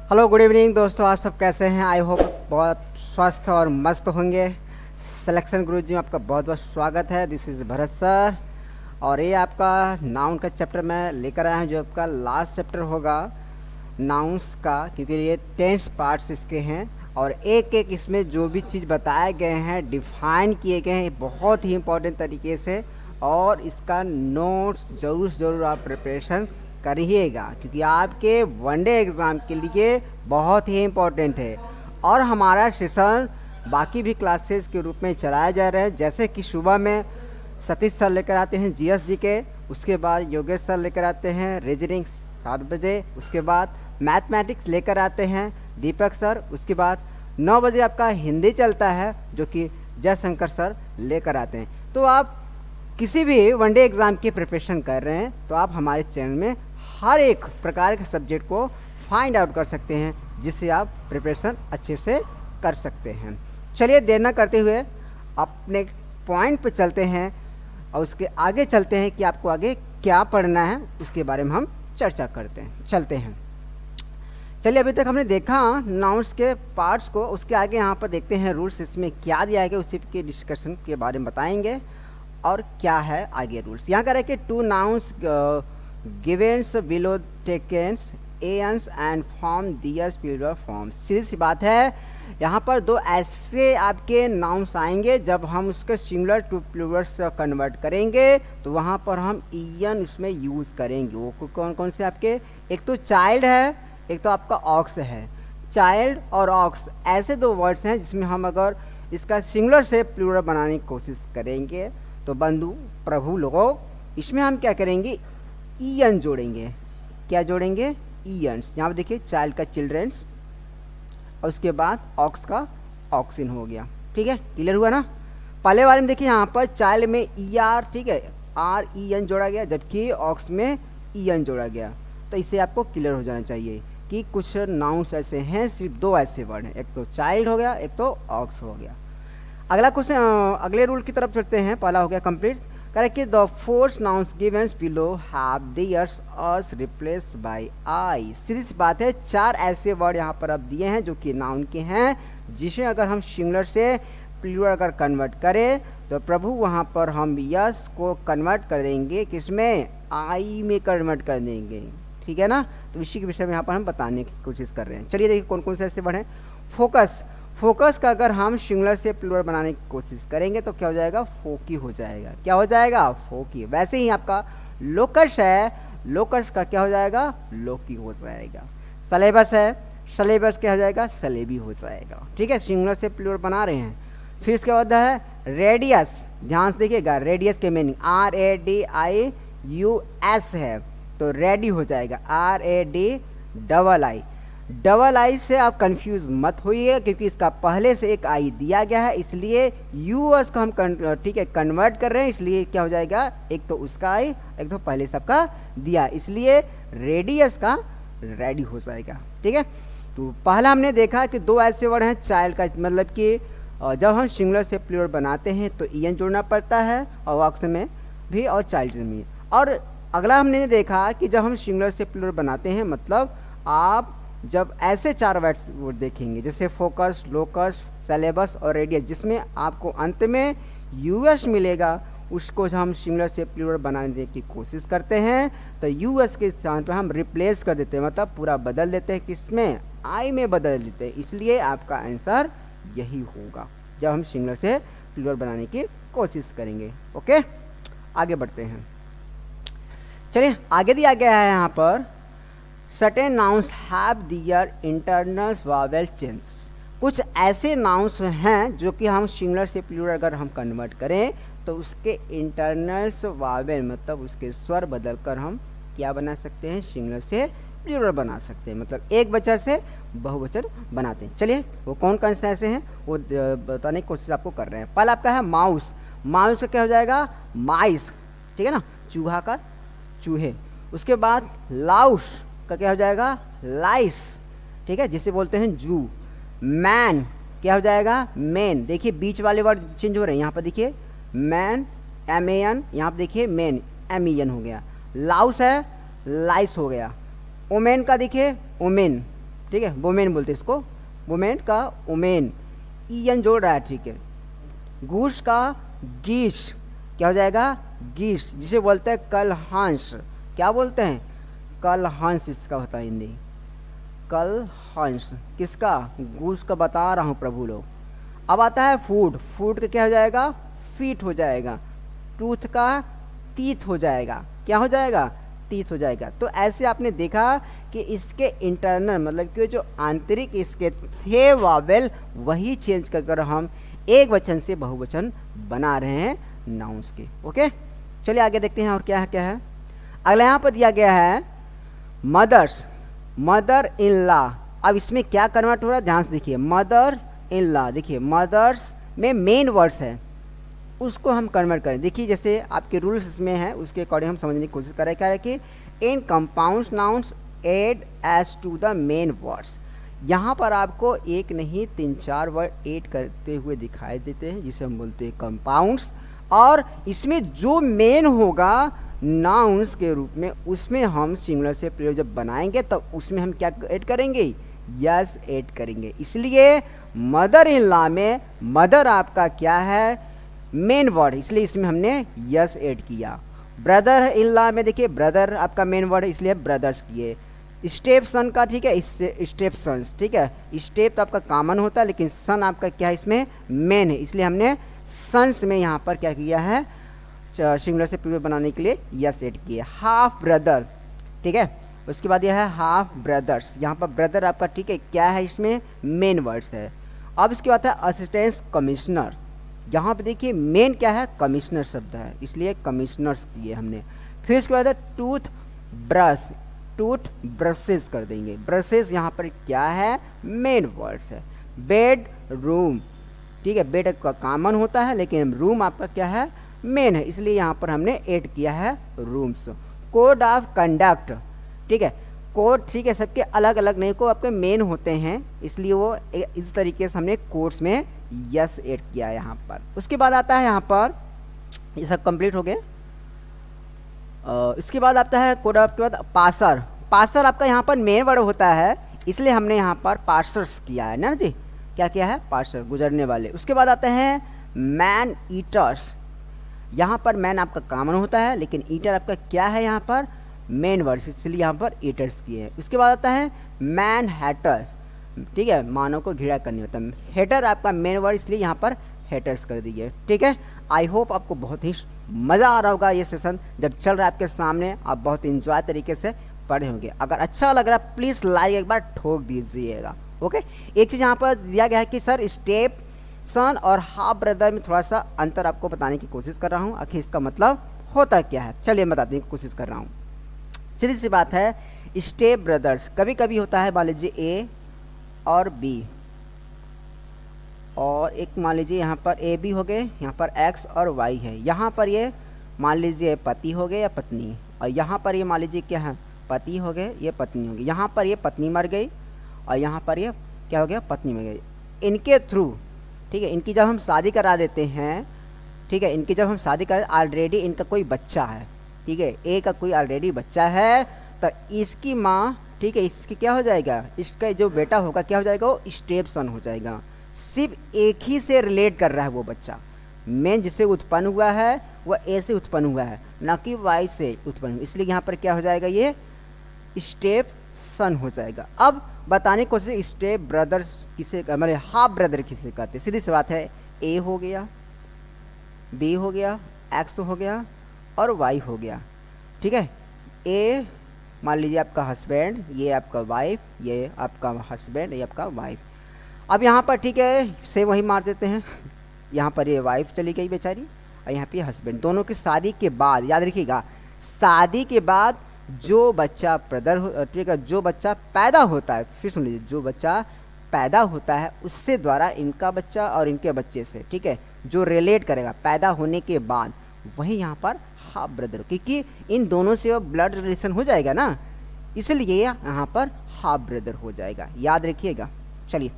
Hello good evening दोस्तों, आप सब कैसे हैं। आई होप बहुत स्वस्थ और मस्त होंगे। सिलेक्शन गुरु जी में आपका बहुत बहुत स्वागत है। दिस इज़ भरत सर और ये आपका नाउन का चैप्टर मैं लेकर आया हूँ, जो आपका लास्ट चैप्टर होगा नाउन्स का, क्योंकि ये 10 पार्ट्स इसके हैं और एक एक इसमें जो भी चीज़ बताए गए हैं, डिफाइन किए गए हैं बहुत ही इम्पोर्टेंट तरीके से, और इसका नोट्स ज़रूर आप प्रिपरेशन करिएगा, क्योंकि आपके वनडे एग्ज़ाम के लिए बहुत ही इम्पोर्टेंट है। और हमारा सेशन बाकी भी क्लासेस के रूप में चलाया जा रहा है, जैसे कि सुबह में सतीश सर लेकर आते हैं जीएस जी के, उसके बाद योगेश सर लेकर आते हैं रीजनिंग 7 बजे, उसके बाद मैथमेटिक्स लेकर आते हैं दीपक सर, उसके बाद 9 बजे आपका हिंदी चलता है जो कि जयशंकर सर लेकर आते हैं। तो आप किसी भी वनडे एग्ज़ाम की प्रिपरेशन कर रहे हैं तो आप हमारे चैनल में हर एक प्रकार के सब्जेक्ट को फाइंड आउट कर सकते हैं, जिससे आप प्रिपरेशन अच्छे से कर सकते हैं। चलिए देर न करते हुए अपने पॉइंट पर चलते हैं और उसके आगे चलते हैं कि आपको आगे क्या पढ़ना है, उसके बारे में हम चर्चा करते हैं। चलते हैं। चलिए, अभी तक हमने देखा नाउन्स के पार्ट्स को, उसके आगे यहाँ पर देखते हैं रूल्स, इसमें क्या दिया है उसी के डिस्कशन के बारे में बताएंगे और क्या है आगे रूल्स। यहाँ कह रहे हैं कि 2 नाउन्स गिवेंस बिलो टेकेंस एंस and form theirs plural form. सीधी सी बात है, यहाँ पर 2 ऐसे आपके नाउन्स आएंगे, जब हम उसके सिंगुलर टू प्लूरल्स कन्वर्ट करेंगे तो वहाँ पर हम ईएन उसमें यूज़ करेंगे। वो कौन कौन से आपके, एक तो चाइल्ड है, एक तो आपका ऑक्स है। चाइल्ड और ऑक्स ऐसे 2 वर्ड्स हैं जिसमें हम अगर इसका सिंगुलर से प्लूरल बनाने की कोशिश करेंगे तो बंधु प्रभु लोगों, इसमें हम क्या करेंगे, ईएन जोड़ेंगे। क्या जोड़ेंगे, ईएन्स। यहाँ पर देखिए चाइल्ड का चिल्ड्रेंस और उसके बाद ऑक्स का ऑक्सिन हो गया। ठीक है, क्लियर हुआ ना। पहले वाले में देखिए यहाँ पर चाइल्ड में ER, ठीक है, REN जोड़ा गया, जबकि ऑक्स में EN जोड़ा गया। तो इससे आपको क्लियर हो जाना चाहिए कि कुछ नाउन्स ऐसे हैं, सिर्फ 2 ऐसे वर्ड हैं, एक तो चाइल्ड हो गया, एक तो ऑक्स हो गया। अगला क्वेश्चन, अगले रूल की तरफ चलते हैं। पहला हो गया कंप्लीट। करेक्ट कि the 4 nouns given below have theirs as replace by I. सीधी सी बात है, 4 ऐसे वर्ड यहाँ पर अब दिए हैं जो कि नाउन के हैं, जिसे अगर हम सिंगुलर से प्लूरल अगर कन्वर्ट करें तो प्रभु वहाँ पर हम यस को कन्वर्ट कर देंगे, किसमें, आई में कन्वर्ट कर देंगे। ठीक है ना। तो इसी के विषय में यहाँ पर हम बताने की कोशिश कर रहे हैं। चलिए देखिए कौन कौन से ऐसे वर्ड हैं। फोकस, फोकस का अगर हम सिंगुलर से प्लूरल बनाने की कोशिश करेंगे तो क्या हो जाएगा, फोकी हो जाएगा। क्या हो जाएगा, फोकी। वैसे ही आपका लोकस है, लोकस का क्या हो जाएगा, लोकी हो जाएगा। सलेबस है, सलेबस क्या हो जाएगा, सलेबी हो जाएगा। ठीक है, सिंगुलर से प्लूरल बना रहे हैं। फिर इसके बाद है रेडियस। ध्यान से देखिएगा, रेडियस के मीनिंग RADIUS है, तो रेडी हो जाएगा RADII। डबल आई से आप कंफ्यूज मत होइए, क्योंकि इसका पहले से एक आई दिया गया है, इसलिए यूएस को हम ठीक है कन्वर्ट कर रहे हैं, इसलिए क्या हो जाएगा, एक तो उसका आई, एक तो पहले सबका दिया, इसलिए रेडियस का रेडी हो जाएगा। ठीक है, तो पहला हमने देखा कि 2 ऐसे वर्ड हैं चाइल्ड का, मतलब कि जब हम सिंगुलर से प्लूरल बनाते हैं तो ईएन जोड़ना पड़ता है, और ऑक्स में भी और चाइल्ड में। और अगला हमने देखा कि जब हम सिंगुलर से प्लूरल बनाते हैं, मतलब आप जब ऐसे 4 वर्ड देखेंगे, जैसे फोकस, लोकस, सेलेबस और रेडियस, जिसमें आपको अंत में यूएस मिलेगा, उसको जब हम सिंगुलर से प्लूरल बनाने की कोशिश करते हैं तो यूएस के स्थान पर हम रिप्लेस कर देते हैं, मतलब पूरा बदल देते हैं, किसमें, आई में बदल देते हैं। इसलिए आपका आंसर यही होगा जब हम सिंगुलर से प्लूरल बनाने की कोशिश करेंगे। ओके, आगे बढ़ते हैं। चलिए, आगे दिया गया है यहाँ पर certain nouns have their internal vowel change. कुछ ऐसे नाउन्स हैं जो कि हम सिंगुलर से प्लूरल अगर हम कन्वर्ट करें तो उसके इंटरनल्स वावेल, मतलब उसके स्वर बदलकर हम क्या बना सकते हैं, सिंगुलर से प्लूरल बना सकते हैं, मतलब एक वचन से बहुवचन बनाते हैं। चलिए वो कौन कौन से ऐसे हैं वो बताने की कोशिश आपको कर रहे हैं। पहला आपका है माउस। माउस का क्या हो जाएगा, माइस। ठीक है ना, चूहा का चूहे। उसके बाद लाउस का क्या हो जाएगा, लाइस। ठीक है, जिसे बोलते हैं जू। मैन क्या हो जाएगा, मैन। देखिए बीच वाले वर्ड चेंज हो रहे हैं, यहाँ पर देखिए मैन MAN, यहाँ पर देखिए मैन MEN हो गया। लाउस है, लाइस हो गया। ओमेन का देखिए ओमेन, ठीक है, वोमेन बोलते हैं इसको, वोमेन का वोमेन, ईएन जोड़ रहा है, ठीक है। गूस का गीस, क्या हो जाएगा, गीस, जिसे बोलते हैं कल हंस, क्या बोलते हैं, कल हंस इसका होता है हिंदी, कल हंस, किसका, गूस का बता रहा हूँ प्रभु लोग। अब आता है फूड, फूड का क्या हो जाएगा, फीट हो जाएगा, टूथ का टीथ हो जाएगा, क्या हो जाएगा, टीथ हो जाएगा। तो ऐसे आपने देखा कि इसके इंटरनल मतलब कि जो आंतरिक इसके थे वावेल, वही चेंज कर हम एक वचन से बहुवचन बना रहे हैं नाउन्स के। ओके, चलिए आगे देखते हैं और क्या है क्या है। अगला यहाँ पर दिया गया है मदर्स, मदर इन लॉ। अब इसमें क्या कन्वर्ट हो रहा है, ध्यान से देखिए, मदर इन लॉ, देखिए मदर्स में मेन वर्ड्स है, उसको हम कन्वर्ट करें। देखिए जैसे आपके रूल्स में है, उसके अकॉर्डिंग हम समझने की कोशिश करें। क्या है कि in compound nouns add es to the main words. यहाँ पर आपको एक नहीं 3-4 वर्ड ऐड करते हुए दिखाई देते हैं, जिसे हम बोलते हैं कंपाउंड्स। और इसमें जो मेन होगा नाउन्स के रूप में, उसमें हम सिंगुलर से प्रयोग जब बनाएंगे तब उसमें हम क्या ऐड करेंगे, यस ऐड करेंगे। इसलिए मदर इन लॉ में मदर आपका क्या है, मेन वर्ड, इसलिए इसमें हमने यस ऐड किया। ब्रदर इन लॉ में देखिए ब्रदर आपका मेन वर्ड है, इसलिए ब्रदर्स किए। स्टेप सन का, ठीक है, इससे स्टेप सन्स, ठीक है, स्टेप तो आपका कॉमन होता है, लेकिन सन आपका क्या है, इसमें मेन है, इसलिए हमने सन्स में यहाँ पर क्या किया है, सिंगुलर से प्लूरल बनाने के लिए यस ऐड किए। हाफ ब्रदर, ठीक है, उसके बाद यह है हाफ ब्रदर्स, यहाँ पर ब्रदर आपका, ठीक है, क्या है, इसमें मेन वर्ड्स है। अब इसके बाद है असिस्टेंट कमिश्नर, यहाँ पे देखिए मेन क्या है, कमिश्नर शब्द है, इसलिए कमिश्नर्स किए हमने। फिर इसके बाद है टूथ ब्रश, टूथ ब्रशेस कर देंगे, ब्रशेस यहाँ पर क्या है, मेन वर्ड्स है। बेड रूम, ठीक है, बेड का कॉमन होता है, लेकिन रूम आपका क्या है, मेन है, इसलिए यहाँ पर हमने ऐड किया है रूम्स। कोड ऑफ कंडक्ट, ठीक है, कोड, ठीक है, सबके अलग अलग नहीं, को आपके मेन होते हैं, इसलिए वो इस तरीके से हमने कोड्स में यस ऐड किया यहाँ पर। उसके बाद आता है यहाँ पर, ये सब कंप्लीट हो गए। इसके बाद आता है कोड ऑफ के बाद पासर, पासर आपका यहाँ पर मेन वर्ड होता है, इसलिए हमने यहाँ पर पार्सर्स किया है ना जी, क्या किया है, पार्सर, गुजरने वाले। उसके बाद आते हैं मैन ईटर्स, यहाँ पर मैन आपका कॉमन होता है, लेकिन ईटर आपका क्या है, यहाँ पर मेन वर्ड्स, इसलिए यहाँ पर ईटर्स किए हैं। उसके बाद आता है मैन हैटर्स, ठीक है, मानव को घृणा करनी होता है, हेटर आपका मेन वर्ड, इसलिए यहाँ पर हेटर्स कर दिए। ठीक है, आई होप आपको बहुत ही मज़ा आ रहा होगा, ये सेशन जब चल रहा है आपके सामने, आप बहुत इंजॉय तरीके से पढ़े होंगे। अगर अच्छा लग रहा है प्लीज़ लाइक एक बार ठोक दीजिएगा। ओके, एक चीज़ यहाँ पर दिया गया है कि सर स्टेप सन और हाफ ब्रदर में थोड़ा सा अंतर आपको बताने की कोशिश कर रहा हूँ, आखिर इसका मतलब होता क्या है, चलिए मैं बताने की कोशिश कर रहा हूँ। सीधी सी बात है, स्टेप ब्रदर्स कभी कभी होता है, मान लीजिए ए और बी, और एक मान लीजिए यहाँ पर ए बी हो गए, यहाँ पर एक्स और वाई है, यहाँ पर ये मान लीजिए पति हो गए या पत्नी, और यहाँ पर ये मान लीजिए क्या है, पति हो गए, ये पत्नी हो गई, यहाँ पर ये पत्नी मर गई और यहाँ पर ये क्या हो गया, पत्नी मर गई। इनके थ्रू, ठीक है, इनकी जब हम शादी करा देते हैं, ठीक है, इनकी जब हम शादी करा, ऑलरेडी इनका कोई बच्चा है, ठीक है, ए का कोई ऑलरेडी बच्चा है, तो इसकी माँ, ठीक है, इसकी क्या हो जाएगा, इसका जो बेटा होगा क्या हो जाएगा, वो स्टेप सन हो जाएगा। सिर्फ एक ही से रिलेट कर रहा है वो बच्चा, मेन जिससे उत्पन्न हुआ है वह ए से उत्पन्न हुआ है, ना कि वाई से उत्पन्न हुआ, इसलिए यहाँ पर क्या हो जाएगा, ये स्टेप सन हो जाएगा। अब बताने की कोशिश, स्टेप ब्रदर किसे, मतलब हाफ ब्रदर किसे कहते हैं, सीधी सी बात है, ए हो गया, बी हो गया, एक्स हो गया और वाई हो गया। ठीक है, ए मान लीजिए आपका हस्बैंड, ये आपका वाइफ, ये आपका हस्बैंड, ये आपका वाइफ। अब यहाँ पर ठीक है से वही मार देते हैं, यहाँ पर ये वाइफ चली गई बेचारी और यहाँ पे हस्बैंड, दोनों की शादी के बाद, याद रखिएगा, शादी के बाद जो बच्चा प्रदर, ठीक है, जो बच्चा पैदा होता है, फिर सुन लीजिए, जो बच्चा पैदा होता है उससे द्वारा इनका बच्चा और इनके बच्चे से, ठीक है, जो रिलेट करेगा पैदा होने के बाद, वही यहाँ पर हाफ ब्रदर, क्योंकि इन दोनों से ब्लड रिलेशन हो जाएगा ना, इसलिए यहाँ पर हाफ ब्रदर हो जाएगा, याद रखिएगा। चलिए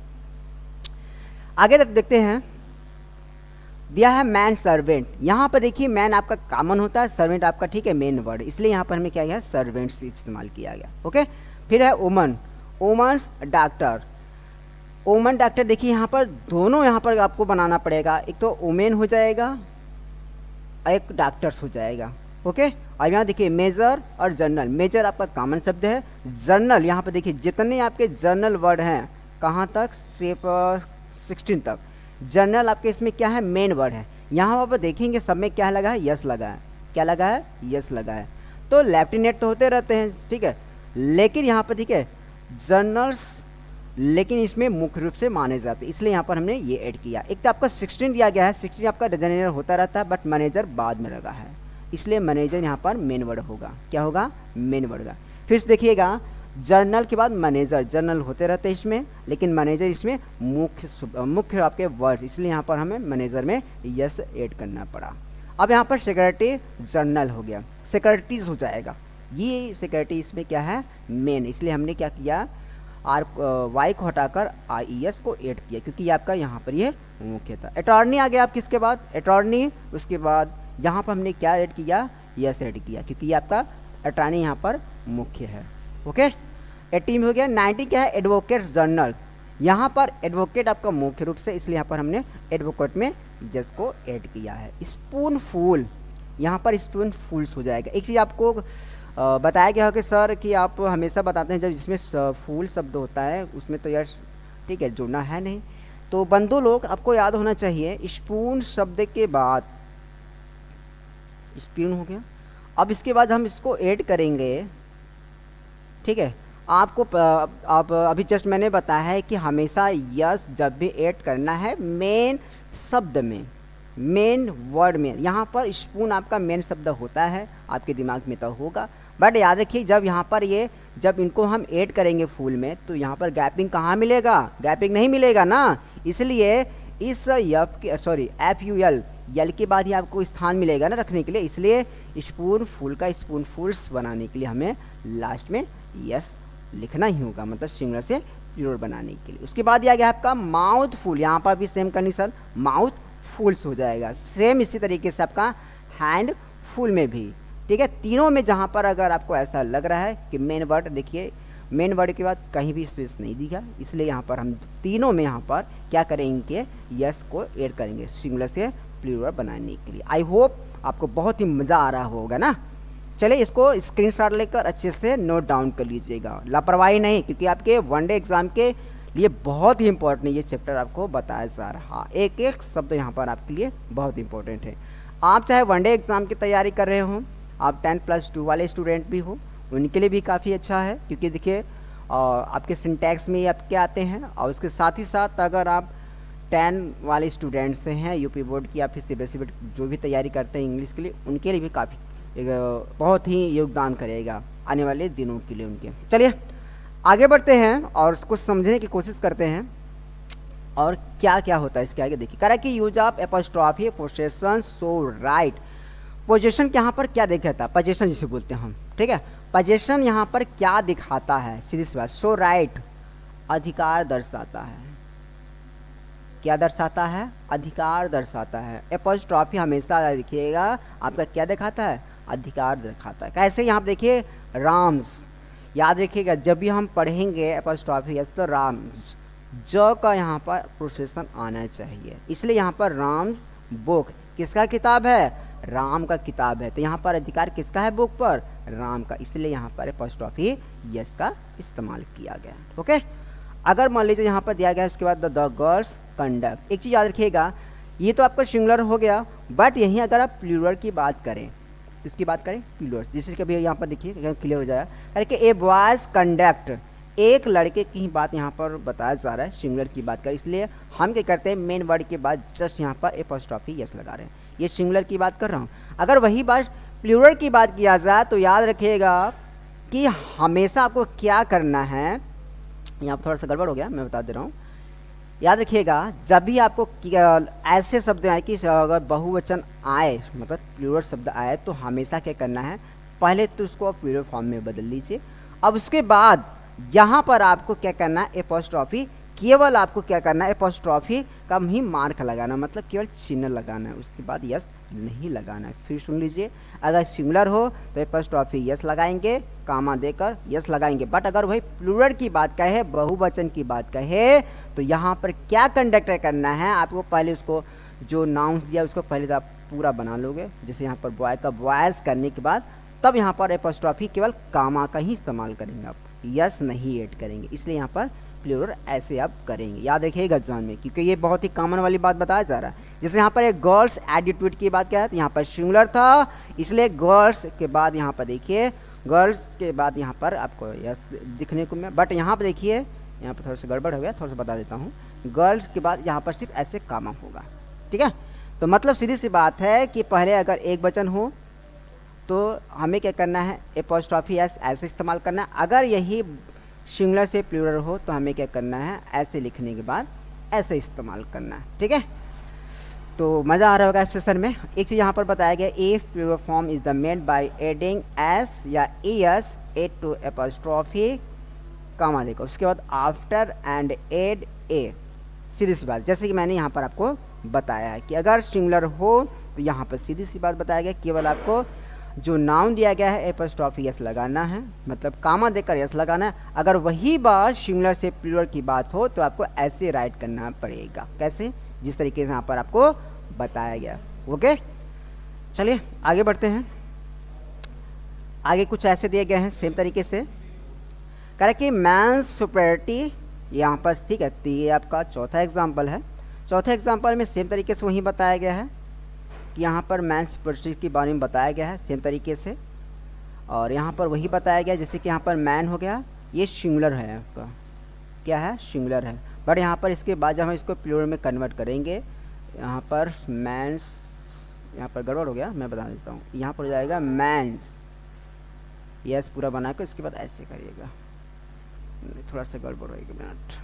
आगे तक देखते हैं। दिया है मैन सर्वेंट, यहाँ पर देखिए मैन आपका कॉमन होता है, सर्वेंट आपका, ठीक है, मेन वर्ड, इसलिए यहाँ पर हमें क्या किया है, सर्वेंट्स इस्तेमाल किया गया। ओके, फिर है woman, women's doctor. Women doctor देखिए यहाँ पर दोनों यहाँ पर आपको बनाना पड़ेगा, एक तो वुमेन हो जाएगा, एक डॉक्टर्स हो जाएगा। ओके, अब यहाँ देखिए मेजर और जर्नल। मेजर आपका कॉमन शब्द है, जर्नल यहाँ पर देखिए जितने आपके जर्नल वर्ड हैं कहाँ तक, सिर्फ 16 तक। जर्नल आपके इसमें क्या है, मेन वर्ड है। यहाँ पर देखेंगे सब में क्या लगा है, यस लगा है। क्या लगा है, यस लगा है। तो लेफ्टिनेंट तो होते रहते हैं, ठीक है, लेकिन यहाँ पर ठीक है जर्नल्स, लेकिन इसमें मुख्य रूप से माने जाते हैं, इसलिए यहाँ पर हमने ये ऐड किया। एक तो आपका 16 दिया गया है, 16 आपका जनरल होता रहता है, बट मैनेजर बाद में लगा है, इसलिए मैनेजर यहाँ पर मेन वर्ड होगा। क्या होगा, मेन वर्ड का। फिर से देखिएगा जर्नल के बाद मैनेजर, जर्नल होते रहते हैं इसमें, लेकिन मैनेजर इसमें मुख्य आपके वर्ड, इसलिए यहाँ पर हमें मैनेजर में यस ऐड करना पड़ा। अब यहाँ पर सेक्रेटरी जर्नल हो गया, सेक्रेटरीज हो जाएगा। ये सेक्रेटरी इसमें क्या है, मेन, इसलिए हमने क्या किया, आर वाई को हटाकर आई एस को ऐड किया, क्योंकि ये आपका यहाँ पर ये मुख्य था। अटॉर्नी आ गया आप किसके बाद, अटॉर्नी, उसके बाद यहाँ पर हमने क्या ऐड किया, यस ऐड किया, क्योंकि ये आपका अटॉर्नी यहाँ पर मुख्य है। ओके, 18 हो गया। 90 क्या है, एडवोकेट जर्नल। यहाँ पर एडवोकेट आपका मुख्य रूप से, इसलिए यहाँ पर हमने एडवोकेट में जस को ऐड किया है। स्पून फूल, यहाँ पर स्पून फूल्स हो जाएगा। एक चीज़ आपको बताया गया है कि सर कि आप हमेशा बताते हैं जब जिसमें फूल शब्द होता है उसमें तो यार ठीक है जुड़ना है नहीं, तो बंधु लोग आपको याद होना चाहिए स्पून शब्द के बाद स्पून हो गया। अब इसके बाद हम इसको ऐड करेंगे, ठीक है। आपको आप अभी जस्ट मैंने बताया है कि हमेशा यस जब भी ऐड करना है मेन शब्द में, मेन वर्ड में। यहाँ पर स्पून आपका मेन शब्द होता है, आपके दिमाग में तो होगा, बट याद रखिए जब यहाँ पर ये जब इनको हम ऐड करेंगे फूल में तो यहाँ पर गैपिंग कहाँ मिलेगा, गैपिंग नहीं मिलेगा ना, इसलिए इस यफ के सॉरी एफ यू एल यल के बाद ही आपको स्थान मिलेगा ना रखने के लिए, इसलिए स्पून फूल का स्पून फूल्स बनाने के लिए हमें लास्ट में यस लिखना ही होगा, मतलब सिंगुलर से प्लूरल बनाने के लिए। उसके बाद आ गया आपका माउथ फूल, यहाँ पर भी सेम कंडीशन माउथ फूल्स हो जाएगा। सेम इसी तरीके से आपका हैंड फुल में भी, ठीक है। तीनों में जहाँ पर अगर आपको ऐसा लग रहा है कि मेन वर्ड, देखिए मेन वर्ड के बाद कहीं भी स्पेस नहीं दिया, इसलिए यहाँ पर हम तीनों में यहाँ पर क्या करेंगे, यस को ऐड करेंगे सिंगुलर से प्लूरल बनाने के लिए। आई होप आपको बहुत ही मज़ा आ रहा होगा ना। चलिए इसको स्क्रीनशॉट लेकर अच्छे से नोट डाउन कर लीजिएगा, लापरवाही नहीं, क्योंकि आपके वनडे एग्जाम के लिए बहुत ही इंपॉर्टेंट ये चैप्टर आपको बताया जा रहा, एक एक शब्द यहाँ पर आपके लिए बहुत इंपॉर्टेंट है। आप चाहे वनडे एग्जाम की तैयारी कर रहे हो, आप 10+2 वाले स्टूडेंट भी हो, उनके लिए भी काफ़ी अच्छा है, क्योंकि देखिए आपके सिंटैक्स में आपके आते हैं, और उसके साथ ही साथ अगर आप 10 वाले स्टूडेंट्स से हैं यूपी बोर्ड की या फिर सीबीएसई बोर्ड जो भी तैयारी करते हैं इंग्लिश के लिए, उनके लिए भी काफ़ी बहुत ही योगदान करेगा आने वाले दिनों के लिए उनके। चलिए आगे बढ़ते हैं और उसको समझने की कोशिश करते हैं और क्या क्या होता है इसके आगे। देखिए करा कि use of apostrophe possession so right. Possession के यहाँ पर क्या दिखाता है, पोजेशन जिसे बोलते हैं हम, ठीक है। पोजेशन यहाँ पर क्या दिखाता है, सीधी सी बात, सो राइट अधिकार दर्शाता है। क्या दर्शाता है, अधिकार दर्शाता है। एपोस्ट्रॉफी हमेशा देखिएगा आपका क्या दिखाता है, अधिकार दिखाता है। कैसे, यहाँ पर देखिए राम्स, याद रखिएगा जब भी हम पढ़ेंगे एपोस्ट्रॉफी यस तो राम्स ज का यहाँ पर प्रोसेसन आना चाहिए, इसलिए यहाँ पर राम्स बुक किसका किताब है, राम का किताब है, तो यहाँ पर अधिकार किसका है बुक पर, राम का, इसलिए यहाँ पर एपोस्ट्रॉफी यस का इस्तेमाल किया गया। ओके, अगर मान लीजिए यहाँ पर दिया गया उसके बाद द गर्ल्स कंडक्ट, एक चीज़ याद रखिएगा ये तो आपका सिंगुलर हो गया, बट यहीं अगर आप प्लूरल की बात करें, इसकी बात करें प्लूरल, जिससे कभी यहाँ पर देखिए क्लियर हो जाएगा। अरे कि ए बॉयज कंडक्ट, एक लड़के की ही बात यहाँ पर बताया जा रहा है, सिंगुलर की बात करें, इसलिए हम क्या करते हैं मेन वर्ड के बाद जस्ट यहाँ पर एपोस्ट्रॉफी यस लगा रहे हैं, ये सिंगुलर की बात कर रहा हूँ। अगर वही बात प्लूरल की बात किया जाए तो याद रखिएगा कि हमेशा आपको क्या करना है, यहाँ पर थोड़ा सा गड़बड़ हो गया मैं बता दे रहा हूँ, याद रखिएगा जब भी आपको ऐसे शब्द आए कि अगर बहुवचन आए मतलब प्लूरल शब्द आए तो हमेशा क्या करना है, पहले तो उसको आप प्लूरल फॉर्म में बदल लीजिए, अब उसके बाद यहाँ पर आपको क्या करना है, एपोस्ट्रॉफी केवल आपको क्या करना है, एपोस्ट्रॉफी का ही मार्क लगाना, मतलब केवल चिन्ह लगाना है, उसके बाद यस नहीं लगाना है। फिर सुन लीजिए, अगर सिंगुलर हो तो एपोस्ट्रॉफी यस लगाएंगे, कामा देकर यस लगाएंगे। बट अगर वही प्लूरल की बात कहे, बहुवचन की बात कहे, तो यहाँ पर क्या कंडक्ट करना है आपको, पहले उसको जो नाउंस दिया उसको पहले तो आप पूरा बना लोगे। जैसे यहाँ पर बॉय का बॉयज करने के बाद तब यहाँ पर एपोस्ट्रॉफी केवल कामा का ही इस्तेमाल करेंगे, आप यस नहीं ऐड करेंगे, इसलिए यहाँ पर प्लूरल ऐसे आप करेंगे। याद रखिएगा एग्जाम में, क्योंकि ये बहुत ही कॉमन वाली बात बताया जा रहा है। जैसे यहाँ पर एक गर्ल्स एडिट्यूड की बात क्या है, तो यहाँ पर सिंगुलर था, इसलिए गर्ल्स के बाद यहाँ पर देखिए, गर्ल्स के बाद यहाँ पर आपको यस दिखने को मिला। बट यहाँ पर देखिए, यहाँ पर थोड़ा सा गड़बड़ हो गया, थोड़ा सा बता देता हूँ। गर्ल्स के बाद यहाँ पर सिर्फ ऐसे कामा होगा, ठीक है। तो मतलब सीधी सी बात है कि पहले अगर एक वचन हो तो हमें क्या करना है, एपोस्ट्रॉफी एस ऐसे इस्तेमाल करना है। अगर यही सिंगुलर से प्लूरल हो तो हमें क्या करना है, ऐसे लिखने के बाद ऐसे इस्तेमाल करना है, ठीक है। तो मज़ा आ रहा होगा इस सेशन में। एक चीज़ यहाँ पर बताया गया, if plural form is the made by adding S या S add to apostrophe comma देखो, उसके बाद आफ्टर एंड एड ए। सीधी सी बात, जैसे कि मैंने यहाँ पर आपको बताया है कि अगर सिंगुलर हो तो यहाँ पर सीधी सी बात बताया गया, केवल आपको जो नाउन दिया गया है एपोस्ट्रॉफी यस लगाना है, मतलब कामा देकर यस लगाना है। अगर वही बात सिंगुलर से प्लूरल की बात हो तो आपको ऐसे राइट करना पड़ेगा, कैसे, जिस तरीके से यहाँ पर आपको बताया गया। ओके, चलिए आगे बढ़ते हैं। आगे कुछ ऐसे दिए गए हैं सेम तरीके से, कह रहे कि मैंस सुपरियरिटी यहाँ पर, ठीक है। तो ये आपका चौथा एग्जाम्पल है। चौथे एग्जाम्पल में सेम तरीके से वही बताया गया है कि यहाँ पर मैन सुपरियरिटी के बारे में बताया गया है सेम तरीके से, और यहाँ पर वही बताया गया जैसे कि यहाँ पर मैन हो गया, ये सिंगुलर है आपका, क्या है, सिंगुलर है। बट यहाँ पर इसके बाद जब हम इसको प्लूरल में कन्वर्ट करेंगे, यहाँ पर मैंस, यहाँ पर गड़बड़ हो गया, मैं बता देता हूँ। यहाँ पर हो जाएगा मैंस, यस पूरा बना कर उसके बाद ऐसे करिएगा, थोड़ा सा गड़बड़ होएगा, मिनट।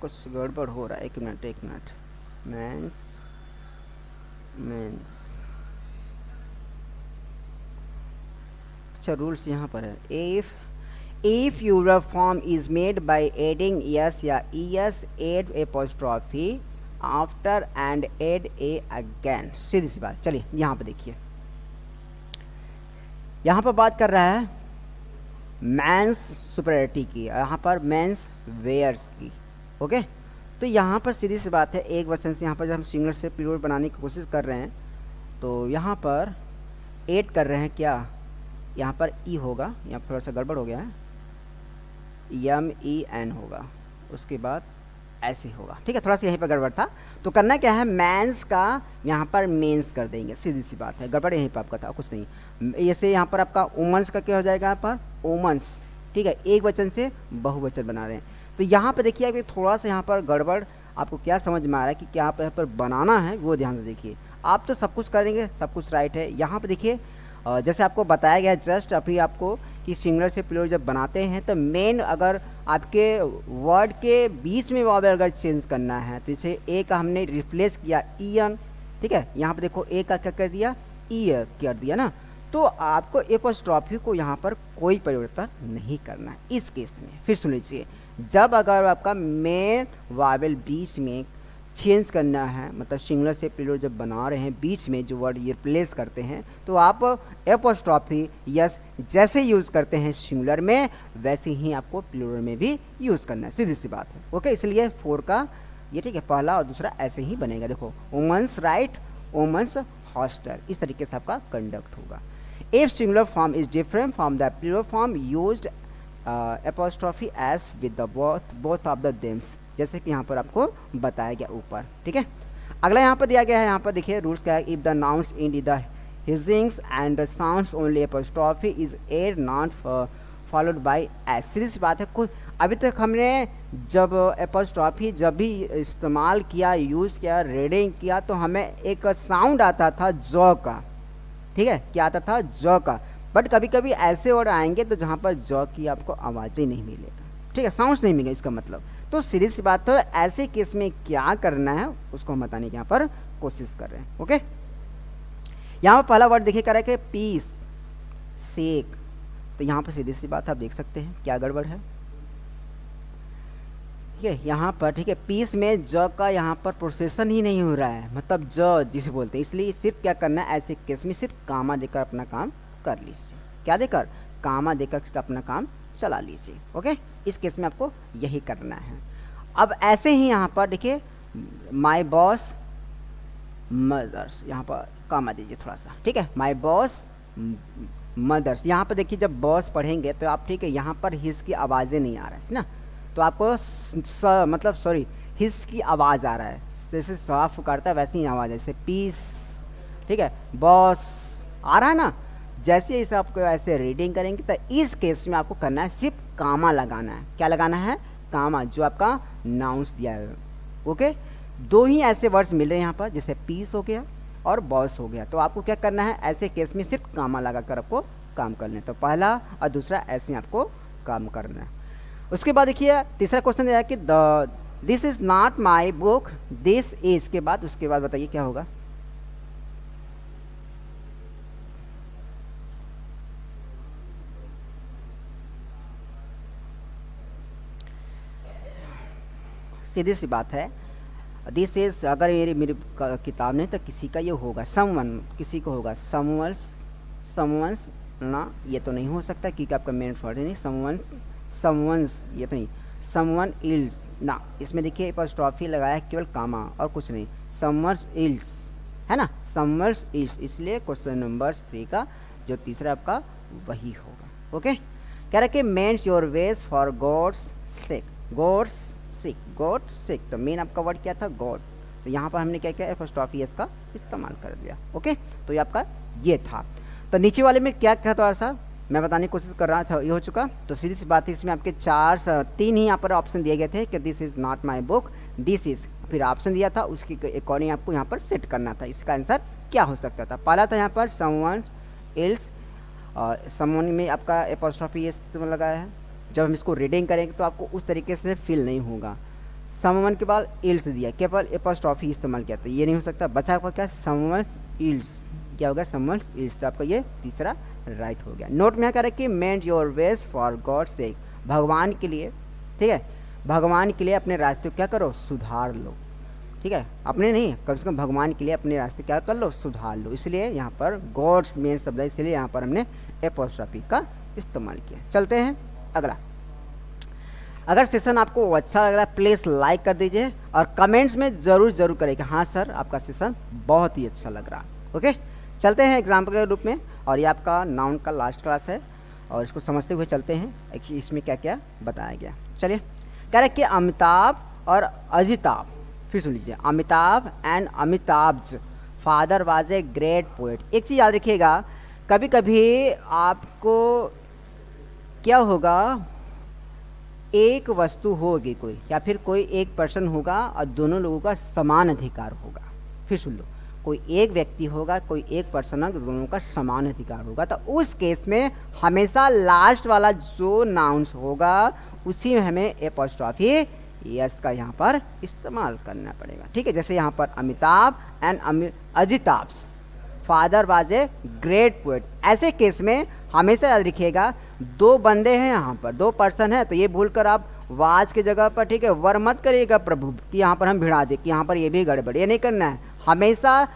कुछ गड़बड़ हो रहा है, एक मिनट। मैंस अच्छा, रूल्स यहाँ पर है, if your form is made by adding es या S add apostrophe after and add a again. सीधी सी बात। चलिए यहाँ पर देखिए, यहाँ पर बात कर रहा है मैंस सुपरियरिटी की, यहाँ पर मैंस वेयर्स की। ओके, तो यहाँ पर सीधी सी बात है, एक वचन से यहाँ पर जब हम सिंगुलर से प्लूरल बनाने की कोशिश कर रहे हैं तो यहाँ पर ऐड कर रहे हैं क्या, यहाँ पर ई होगा, यहाँ थोड़ा सा गड़बड़ हो गया है, MEN होगा, उसके बाद ऐसे होगा, ठीक है। थोड़ा सा यहीं पर गड़बड़ था, तो करना क्या है, मैंस का यहाँ पर मेंस कर देंगे, सीधी सी बात है। गड़बड़ यहीं पर आपका था, कुछ नहीं। जैसे यहाँ पर आपका वुमेन्स का क्या हो जाएगा, यहाँ पर वुमेन्स, ठीक है, एक वचन से बहुवचन बना रहे हैं। तो यहाँ पर देखिए कि थोड़ा सा यहाँ पर गड़बड़ आपको क्या समझ में आ रहा है कि क्या आप यहाँ पर बनाना है, वो ध्यान से देखिए। आप तो सब कुछ करेंगे, सब कुछ राइट है। यहाँ पर देखिए जैसे आपको बताया गया जस्ट अभी आपको कि सिंगुलर से प्लूरल जब बनाते हैं तो मेन अगर आपके वर्ड के बीच में वॉवेल अगर चेंज करना है तो जैसे ए का हमने रिप्लेस किया EN, ठीक है। यहाँ पर देखो ए का क्या कर दिया, ई कर दिया ना, तो आपको एपोस्ट्रॉफी को यहाँ पर कोई परिवर्तन नहीं करना है इस केस में। फिर सुन लीजिए, जब अगर आपका मेन वावेल बीच में चेंज करना है, मतलब सिंगुलर से प्लूरल जब बना रहे हैं बीच में जो वर्ड ये रिप्लेस करते हैं, तो आप एपोस्ट्रॉफी यस जैसे यूज़ करते हैं सिंगुलर में वैसे ही आपको प्लूरल में भी यूज़ करना है, सीधी सी बात है। ओके, इसलिए 4 का ये, ठीक है, पहला और दूसरा ऐसे ही बनेगा। देखो, वुमेन्स राइट, वुमेन्स हॉस्टल, इस तरीके से आपका कंडक्ट होगा। If singular form is different from the plural form used apostrophe s with the both of the them's, जैसे कि यहाँ पर आपको बताया गया ऊपर, ठीक है। अगला यहाँ पर दिया गया है, यहाँ पर देखिए रूल्स क्या है, if the nouns in the hissings and the sounds only apostrophe is add not followed by s. सीधी सी बात है, कुछ अभी तक हमने जब एपोस्ट्रॉफी जब भी इस्तेमाल किया, यूज़ किया, रीडिंग किया, तो हमें एक साउंड आता था जॉ का, ठीक है, क्या आता था, जॉ का। बट कभी कभी ऐसे वर्ड आएंगे तो जहाँ पर जॉ की आपको आवाज़ ही नहीं मिलेगा, ठीक है, साउंड्स नहीं मिलेगा इसका मतलब। तो सीधी सी बात, तो ऐसे केस में क्या करना है उसको हम बताने की यहाँ पर कोशिश कर रहे हैं। ओके, यहाँ पर पहला वर्ड देखिए कह रहा है कि पीस, सेक। तो यहाँ पर सीधी सी बात आप देख सकते हैं क्या गड़बड़ है। ठीक है, यहाँ पर ठीक है पीस में ज का यहाँ पर प्रोसेसन ही नहीं हो रहा है, मतलब ज जिसे बोलते हैं, इसलिए सिर्फ क्या करना है ऐसे केस में सिर्फ कामा देकर अपना काम कर लीजिए। क्या देकर? कामा देकर अपना काम चला लीजिए। ओके, इस केस में आपको यही करना है। अब ऐसे ही यहाँ पर देखिए माई बॉस मदर्स, यहाँ पर कामा दीजिए थोड़ा सा। ठीक है, माई बॉस मदर्स, यहाँ पर देखिए जब बॉस पढ़ेंगे तो आप ठीक है यहाँ पर हिस की आवाज़ें नहीं आ रहा है ना, तो आपको मतलब सॉरी हिस की आवाज़ आ रहा है, जैसे साफ करता है वैसे ही आवाज़ है, जैसे पीस। ठीक है, बॉस आ रहा है ना, जैसे इसे आपको ऐसे रीडिंग करेंगे तो इस केस में आपको करना है सिर्फ कामा लगाना है। क्या लगाना है? कामा, जो आपका नाउंस दिया है। ओके, दो ही ऐसे वर्ड्स मिल रहे हैं यहाँ पर, जैसे पीस हो गया और बॉस हो गया, तो आपको क्या करना है ऐसे केस में सिर्फ कामा लगाकर आपको काम करना है। तो पहला और दूसरा ऐसे ही आपको काम करना है। उसके बाद देखिए तीसरा क्वेश्चन दिया है कि this is not my book, this is के बाद उसके बाद बताइए क्या होगा। सीधी सी बात है, दिस इज अगर मेरी किताब नहीं तो किसी का ये होगा, समवन, किसी को होगा, समवंस ना, ये तो नहीं हो सकता क्योंकि आपका मेन वर्ड है नहीं, समवंस ये तो नहीं, समवन इल्स ना, इसमें देखिए अपॉस्ट्रोफी लगाया है केवल कामा और कुछ नहीं, समवर्स इल्स है ना, समवर्स इल्स, इसलिए क्वेश्चन नंबर 3 का जो तीसरा आपका वही होगा। ओके, कह रहा है कि mends your ways for God's sake, God's sick, God sick, तो मेन आपका वर्ड क्या था? गॉड। तो यहाँ पर हमने क्या किया? एपोस्ट्रोफी एस का इस्तेमाल कर दिया। ओके, तो ये आपका ये था। तो नीचे वाले में क्या क्या थोड़ा सा मैं बताने की कोशिश कर रहा था, ये हो चुका। तो सीधी सी बात है, इसमें आपके 3 ही यहाँ पर ऑप्शन दिए गए थे कि this is not my book, this is, फिर ऑप्शन दिया था उसके अकॉर्डिंग आपको यहाँ पर सेट करना था इसका आंसर क्या हो सकता था। पहला था यहाँ पर समवन एल्स, और समवन में आपका एपोस्ट्रोफी एस लगाया है। जब हम इसको रीडिंग करेंगे तो आपको उस तरीके से फील नहीं होगा। समवन के बाद इल्स दिया, केवल एपोस्ट्रोफी इस्तेमाल किया, तो ये नहीं हो सकता। बचा आपका क्या? समवंस इल्स, क्या होगा? समवंस इल्स, तो आपका ये तीसरा राइट हो गया। नोट में क्या कि mend your ways for God sake, भगवान के लिए, ठीक है, भगवान के लिए अपने रास्ते क्या करो? सुधार लो। ठीक है, अपने नहीं, कम से कम भगवान के लिए अपने रास्ते क्या कर लो? सुधार लो। इसलिए यहाँ पर गॉड्स मेन शब्द है, इसलिए यहाँ पर हमने एपोस्ट्रोफी का इस्तेमाल किया। चलते हैं अगला। अगर सेशन आपको अच्छा लग रहा है प्लीज़ लाइक कर दीजिए और कमेंट्स में ज़रूर करें कि हाँ सर आपका सेशन बहुत ही अच्छा लग रहा। ओके, चलते हैं एग्जाम्पल के रूप में, और ये आपका नाउन का लास्ट क्लास है और इसको समझते हुए चलते हैं इसमें क्या क्या बताया गया। चलिए, कह रहे कि अमिताभ और अजिताभ, फिर सुन लीजिए, Amitabh and Amitabh's father was a great poet. एक चीज़ याद रखिएगा, कभी कभी आपको क्या होगा, एक वस्तु होगी कोई या फिर कोई एक पर्सन होगा और दोनों लोगों का समान अधिकार होगा। फिर सुन लो, कोई एक व्यक्ति होगा, कोई एक पर्सन होगा, दोनों का समान अधिकार होगा, तो उस केस में हमेशा लास्ट वाला जो नाउंस होगा उसी में हमें एपोस्ट्रोफी यस का यहाँ पर इस्तेमाल करना पड़ेगा। ठीक है, जैसे यहाँ पर Amitabh and Ajitabh father was a great poet, ऐसे केस में हमेशा याद रखिएगा दो बंदे हैं यहाँ पर, दो पर्सन है, तो ये भूलकर आप वाज की जगह पर ठीक है वर मत करिएगा प्रभु कि यहाँ पर हम भिड़ा दे कि यहाँ पर ये भी गड़बड़, ये नहीं करना है हमेशा।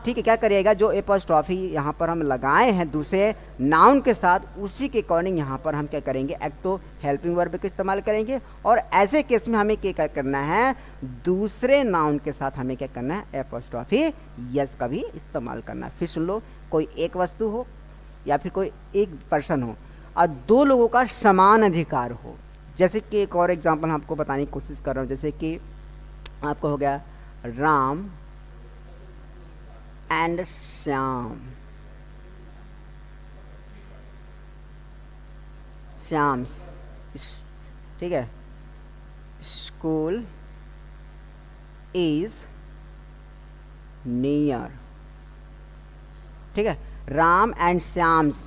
ठीक है, क्या करिएगा, जो एपोस्ट्रोफी यहाँ पर हम लगाए हैं दूसरे नाउन के साथ, उसी के अकॉर्डिंग यहाँ पर हम क्या करेंगे, एक तो हेल्पिंग वर्ब का इस्तेमाल करेंगे, और ऐसे केस में हमें क्या करना है, दूसरे नाउन के साथ हमें क्या करना है, एपोस्ट्रोफी यस का भी इस्तेमाल करना है। फिर सुन लो, कोई एक वस्तु हो या फिर कोई एक पर्सन हो और दो लोगों का समान अधिकार हो। जैसे कि एक और एग्जांपल आपको बताने की कोशिश कर रहा हूँ, जैसे कि आपको हो गया राम एंड श्याम, श्याम्स, ठीक है, स्कूल इज नियर। ठीक है, Ram and Shyam's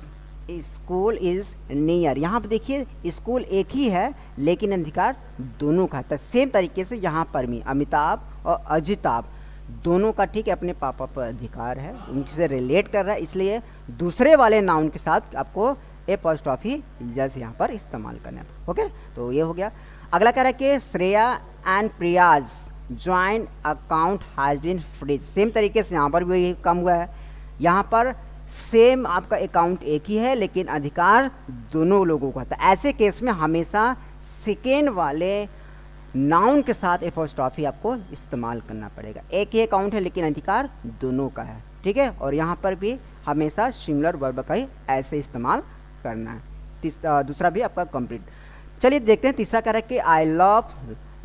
school is near. यहाँ पर देखिए स्कूल एक ही है लेकिन अधिकार दोनों का है। सेम तरीके से यहाँ पर भी अमिताभ और अजिताभ दोनों का ठीक है अपने पापा पर अधिकार है, उनसे रिलेट कर रहा है, इसलिए दूसरे वाले नाउन के साथ आपको एपॉस्ट्रॉफी जैसे यहाँ पर इस्तेमाल करना है। ओके, तो ये हो गया। अगला कह रहा है कि Shreya and Priya's joint account has been freeze. Same तरीके से यहाँ पर भी यही काम हुआ है। यहाँ पर सेम आपका अकाउंट एक ही है लेकिन अधिकार दोनों लोगों का था। ऐसे केस में हमेशा सेकेंड वाले नाउन के साथ एपॉस्ट्रॉफी आपको इस्तेमाल करना पड़ेगा। एक ही अकाउंट है लेकिन अधिकार दोनों का है, ठीक है। और यहाँ पर भी हमेशा सिंगुलर वर्ब का ही ऐसे इस्तेमाल करना है। दूसरा भी आपका कंप्लीट। चलिए देखते हैं तीसरा कह रहा है कि आई लव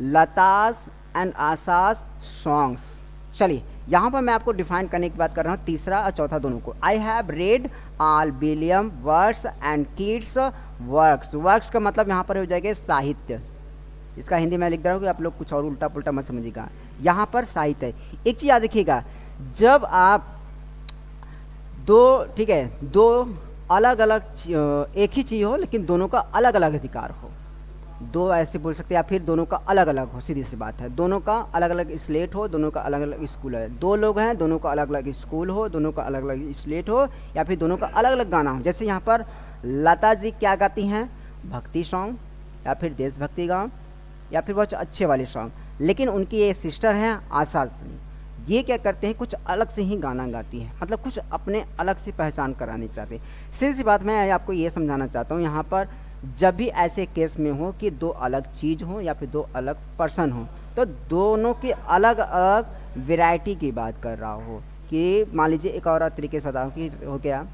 लतास एंड आसास सॉन्ग्स। चलिए यहाँ पर मैं आपको डिफाइन करने की बात कर रहा हूँ तीसरा और चौथा दोनों को। I have read all William words and kids works. Works का मतलब यहाँ पर हो जाएगा साहित्य। इसका हिंदी में लिख रहा हूँ कि आप लोग कुछ और उल्टा पुल्टा मत समझिएगा। यहाँ पर साहित्य है। एक चीज़ याद रखिएगा, जब आप दो ठीक है दो अलग अलग एक ही चीज़ हो लेकिन दोनों का अलग अलग अधिकार हो, दो ऐसे बोल सकते हैं, या फिर दोनों का अलग अलग हो, सीधी सी बात है। दोनों का अलग अलग स्लेट हो, दोनों का अलग अलग स्कूल है। दो लोग हैं, दोनों का अलग अलग स्कूल हो, दोनों का अलग अलग स्लेट हो, या फिर दोनों का अलग अलग गाना हो। जैसे यहाँ पर लता जी क्या गाती हैं, भक्ति सॉन्ग या फिर देशभक्ति गाँव या फिर बहुत अच्छे वाले सॉन्ग, लेकिन उनकी ये सिस्टर हैं आशा जी, ये क्या करते हैं कुछ अलग से ही गाना गाती है, मतलब कुछ अपने अलग से पहचान करानी चाहते हैं। सीधी सी बात मैं आपको ये समझाना चाहता हूँ, यहाँ पर जब भी ऐसे केस में हो कि दो अलग चीज़ हो या फिर दो अलग पर्सन हो, तो दोनों की अलग अलग वैरायटी की बात कर रहा हो। कि मान लीजिए एक और तरीके से बताऊँ कि हो गया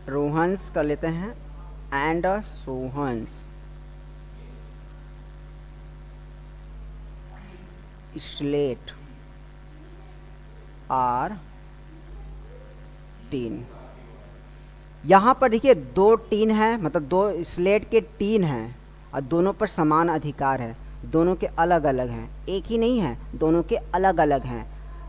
रोहन्स कर लेते हैं and Sohan's, slate are tin. यहाँ पर देखिए दो टीन है, मतलब दो स्लेट के टीन हैं और दोनों पर समान अधिकार है, दोनों के अलग अलग हैं, एक ही नहीं है, दोनों के अलग अलग हैं।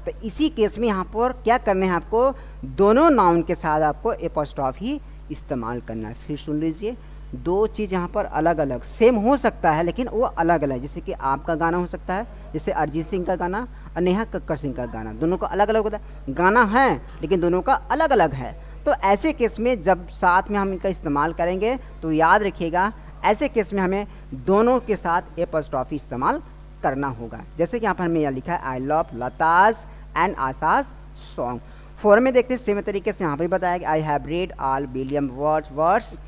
तो इसी केस में यहाँ पर क्या करने हैं आपको, दोनों नाउन के साथ आपको एपॉस्ट्रॉफी इस्तेमाल करना है। फिर सुन लीजिए, दो चीज़ यहाँ पर अलग अलग सेम हो सकता है लेकिन वो अलग अलग, जैसे कि आपका गाना हो सकता है, जैसे अरिजीत सिंह का गाना और नेहा कक्कर सिंह का गाना, दोनों का अलग अलग होता है, गाना है लेकिन दोनों का अलग अलग है। तो ऐसे केस में जब साथ में हम इनका इस्तेमाल करेंगे तो याद रखिएगा, ऐसे केस में हमें दोनों के साथ एपॉस्ट्रॉफी इस्तेमाल करना होगा। जैसे कि यहाँ पर हमें यह लिखा है I love Lata's and Asha's song. Form में देखते हैं सेम तरीके से यहाँ पर बताया कि I have read all William words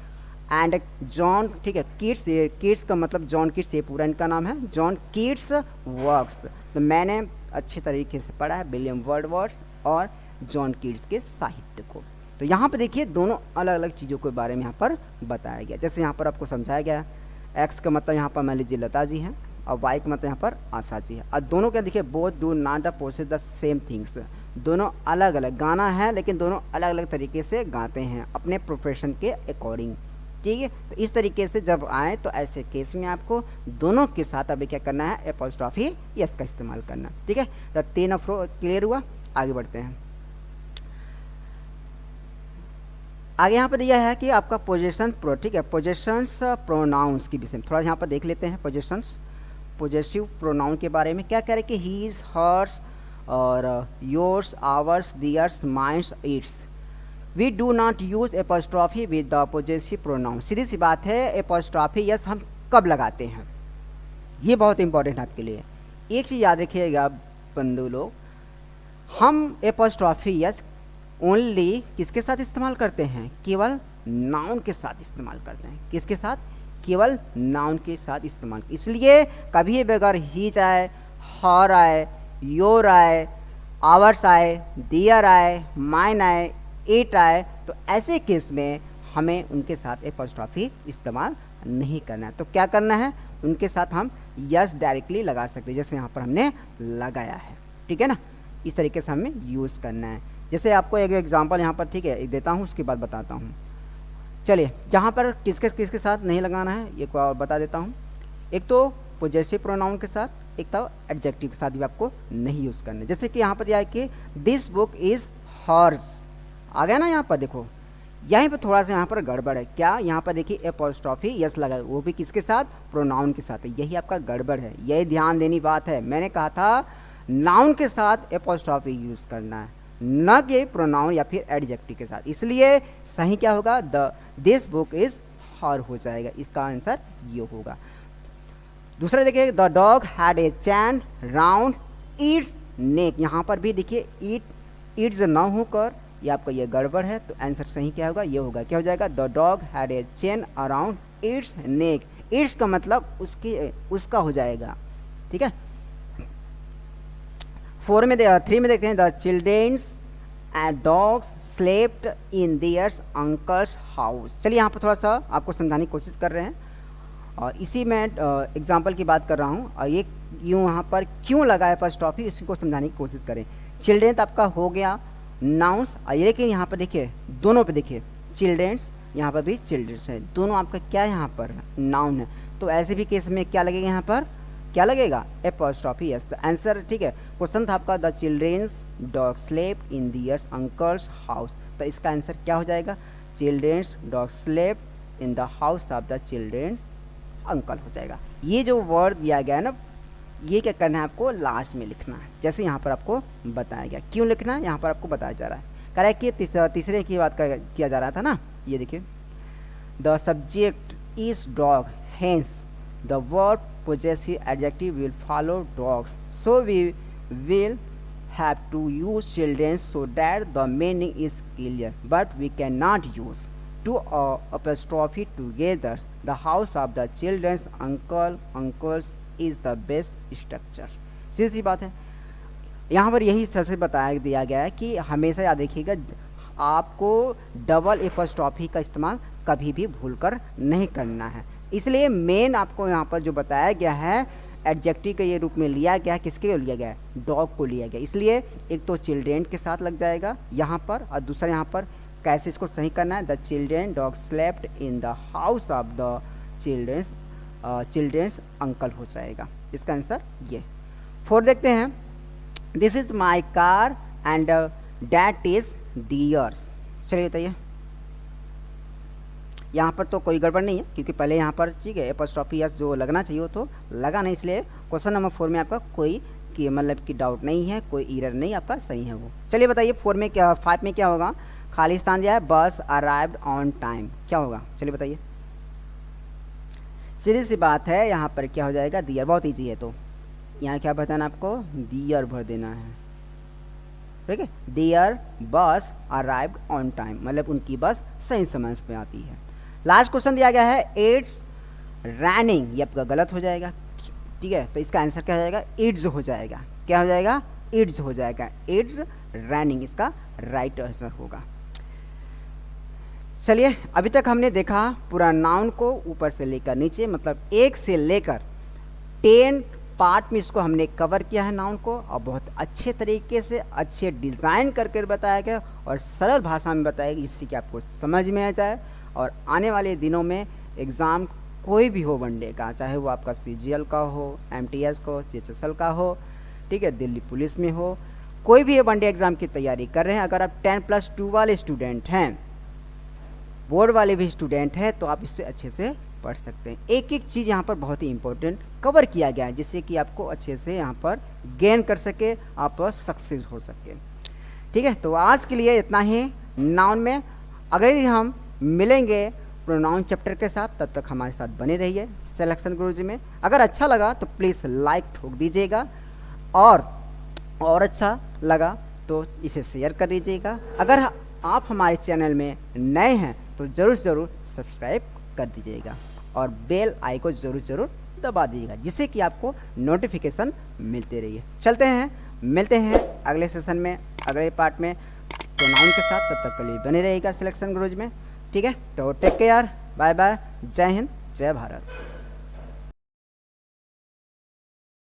and John, ठीक है, किड्स, ये किड्स का मतलब जॉन किड्स, ये पूरा इनका नाम है, जॉन किड्स वर्क्स। तो मैंने अच्छे तरीके से पढ़ा है विलियम वर्ड्स और जॉन किड्स के साहित्य को। तो यहाँ पर देखिए दोनों अलग अलग चीज़ों के बारे में यहाँ पर बताया गया। जैसे यहाँ पर आपको समझाया गया, एक्स का मतलब यहाँ पर मान लीजिए लता जी हैं और वाई का मतलब यहाँ पर आशा जी है, और दोनों क्या देखिए both do not possess the same things. दोनों अलग अलग गाना है लेकिन दोनों अलग अलग तरीके से गाते हैं अपने प्रोफेशन के अकॉर्डिंग, ठीक है। तो इस तरीके से जब आए तो ऐसे केस में आपको दोनों के साथ अभी क्या करना है, एपॉस्ट्रॉफी यस का इस्तेमाल करना, ठीक है। तो 3 क्लियर हुआ, आगे बढ़ते हैं। आगे यहाँ पर दिया है कि आपका पोजेशन प्रो, ठीक है, पोजेशंस प्रोनाउंस की विषय में थोड़ा यहाँ पर देख लेते हैं। पोजेशंस पोजेसिव प्रोनाउन के बारे में क्या कह रहे हैं कि ही इज हर्स और yours ours theirs mines its. We do not use apostrophe with the possessive pronoun. सीधी सी बात है, एपॉस्ट्रॉफी यस हम कब लगाते हैं, ये बहुत इंपॉर्टेंट है आपके लिए। एक चीज़ याद रखिएगा बंधु लोग, हम एपॉस्ट्रॉफी यस ओनली किसके साथ इस्तेमाल करते हैं, केवल नाउन के साथ इस्तेमाल करते हैं। किसके साथ, केवल नाउन के साथ इस्तेमाल। इसलिए कभी बगैर हीज आए, हर आए, योर आए, आवर्स आए, दियर आए, माइन आए, एट आए, तो ऐसे केस में हमें उनके साथ एपॉस्ट्रॉफी इस्तेमाल नहीं करना है। तो क्या करना है, उनके साथ हम यस डायरेक्टली लगा सकते हैं, जैसे यहाँ पर हमने लगाया है, ठीक है ना। इस तरीके से हमें यूज़ करना है। जैसे आपको एक एग्जांपल यहाँ पर, ठीक है, एक देता हूँ, उसके बाद बताता हूँ। चलिए यहाँ पर किसके किसके साथ नहीं लगाना है, एक और बता देता हूँ। एक तो पोजेसिव प्रोनाउन के साथ, एक तो एडजेक्टिव के साथ भी आपको नहीं यूज़ करना। जैसे कि यहाँ पर दिया है कि दिस बुक इज़ हॉर्स, आ गया ना। यहाँ पर देखो यहीं पर थोड़ा सा यहाँ पर गड़बड़ है। क्या यहाँ पर देखिए एपोस्ट्रॉफी यस लगा है, वो भी किसके साथ, प्रोनाउन के साथ है। यही आपका गड़बड़ है, यही ध्यान देनी बात है। मैंने कहा था नाउन के साथ एपोस्ट्रॉफी यूज़ करना है, न कि प्रोनाउन या फिर एडजेक्टिव के साथ। इसलिए सही क्या होगा, the this book is her हो जाएगा, इसका आंसर ये होगा। दूसरा देखिए the dog had a chain round its neck, यहाँ पर भी देखिए इट्स न होकर ये आपका ये गड़बड़ है, तो आंसर सही क्या होगा, ये होगा, क्या हो जाएगा, the dog had A chain around its neck. It's का मतलब उसका हो जाएगा, ठीक है। 3 में देखते हैं the children's and dogs slept in theirs uncle's house. चलिए यहाँ पर थोड़ा सा आपको समझाने की कोशिश कर रहे हैं, और इसी में एग्जाम्पल की बात कर रहा हूँ, और ये यूँ यहाँ पर क्यों लगाया एपोस्ट्रॉफी, इसी को समझाने की कोशिश करें। चिल्ड्रेन तो आपका हो गया नाउंस, लेकिन यहाँ पर देखिए दोनों पे देखिए चिल्ड्रेन्स, यहाँ पर भी चिल्ड्रेन्स है, दोनों आपका क्या यहाँ पर नाउन है। तो ऐसे भी केस में क्या लगेगा, यहाँ पर क्या लगेगा, एपोस्ट्रॉफी यस। तो आंसर ठीक है, क्वेश्चन था आपका the children's dog slept in theirs uncle's house, तो इसका आंसर क्या हो जाएगा, children's dog slept in the house of the children's uncle हो जाएगा। ये जो वर्ड दिया गया है ना, ये क्या करना है आपको लास्ट में लिखना है, जैसे यहाँ पर आपको बताया गया। क्यों लिखना है यहाँ पर आपको बताया जा रहा है, कह रहा है कि तीसरे की बात किया जा रहा था ना। ये देखिए the subject is dog, hence the word possessive adjective will follow dogs, so we will have to use children so that the meaning is clear, but we cannot use two apostrophe together. The house of the children's uncles is the best structure. सीधी सी बात है, यहाँ पर यही सबसे बताया दिया गया है कि हमेशा याद रखिएगा, आपको डबल एपोस्ट्रॉफी का इस्तेमाल कभी भी भूलकर नहीं करना है। इसलिए मेन आपको यहाँ पर जो बताया गया है एडजेक्टिव के ये रूप में लिया गया है, किसके लिया गया है, डॉग को लिया गया। इसलिए एक तो चिल्ड्रेन के साथ लग जाएगा यहाँ पर, और दूसरा यहाँ पर कैसे इसको सही करना है, the children dog slept in the house of the children's uncle हो जाएगा। इसका आंसर ये। 4 देखते हैं, this is my car and that is dears. चलिए बताइए, यहाँ पर तो कोई गड़बड़ नहीं है, क्योंकि पहले यहाँ पर ठीक है एपोस्ट्रॉफी यस जो लगना चाहिए तो लगा नहीं, इसलिए क्वेश्चन नंबर 4 में आपका कोई मतलब कि डाउट नहीं है, कोई एरर नहीं, आपका सही है वो। चलिए बताइए 5 में क्या होगा, खाली स्थान दिया है, बस अराइव्ड ऑन टाइम, क्या होगा, चलिए बताइए। सीधी सी बात है, यहाँ पर क्या हो जाएगा, दियर, बहुत ईजी है। तो यहाँ क्या बताना आपको, दियर भर देना है, ठीक है। दियर बस अराइव्ड ऑन टाइम, मतलब उनकी बस सही समय पे आती है। लास्ट क्वेश्चन दिया गया है इट्स रैनिंग, ये आपका गलत हो जाएगा, ठीक है। तो इसका आंसर क्या हो जाएगा, इट्स हो जाएगा, क्या हो जाएगा, इट्स हो जाएगा, इट्स रैनिंग इसका राइट आंसर होगा। चलिए अभी तक हमने देखा पूरा नाउन को ऊपर से लेकर नीचे, मतलब 1 से लेकर 10 पार्ट में इसको हमने कवर किया है नाउन को, और बहुत अच्छे तरीके से अच्छे डिज़ाइन करके बताया गया और सरल भाषा में बताया गया, जिससे कि आपको समझ में आ जाए। और आने वाले दिनों में एग्ज़ाम कोई भी हो वनडे का, चाहे वो आपका CGL का हो, MTS का हो, CHSL का हो, ठीक है, दिल्ली पुलिस में हो, कोई भी वनडे एग्ज़ाम की तैयारी कर रहे हैं, अगर आप 10+2 वाले स्टूडेंट हैं, बोर्ड वाले भी स्टूडेंट हैं, तो आप इससे अच्छे से पढ़ सकते हैं। एक एक चीज़ यहाँ पर बहुत ही इंपॉर्टेंट कवर किया गया है, जिससे कि आपको अच्छे से यहाँ पर गेन कर सके, आप सक्सेस हो सके, ठीक है। तो आज के लिए इतना ही नाउन में। अगले दिन हम मिलेंगे प्रोनाउन चैप्टर के साथ, तब तक हमारे साथ बने रहिए सिलेक्शन गुरुजी में। अगर अच्छा लगा तो प्लीज़ लाइक ठोक दीजिएगा, और अच्छा लगा तो इसे शेयर कर दीजिएगा। अगर आप हमारे चैनल में नए हैं तो ज़रूर सब्सक्राइब कर दीजिएगा, और बेल आइकन ज़रूर दबा दीजिएगा, जिससे कि आपको नोटिफिकेशन मिलते रहिए। चलते हैं, मिलते हैं अगले सेशन में, अगले पार्ट में प्रोनाउन के साथ। तब तक के लिए बने रहिएगा सिलेक्शन गुरुजी में, ठीक है। तो टेक केयर, बाय बाय, जय हिंद, जय भारत।